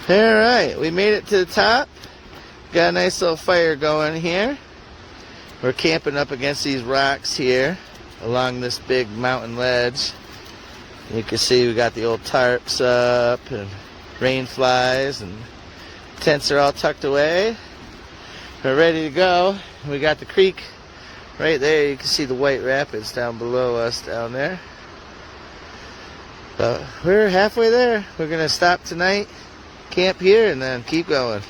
Alright, we made it to the top. Got a nice little fire going here. We're camping up against these rocks here along this big mountain ledge. You can see we got the old tarps up and rain flies, and tents are all tucked away. We're ready to go. We got the creek right there. You can see the white rapids down below us down there. But we're halfway there. We're going to stop tonight, camp here, and then keep going.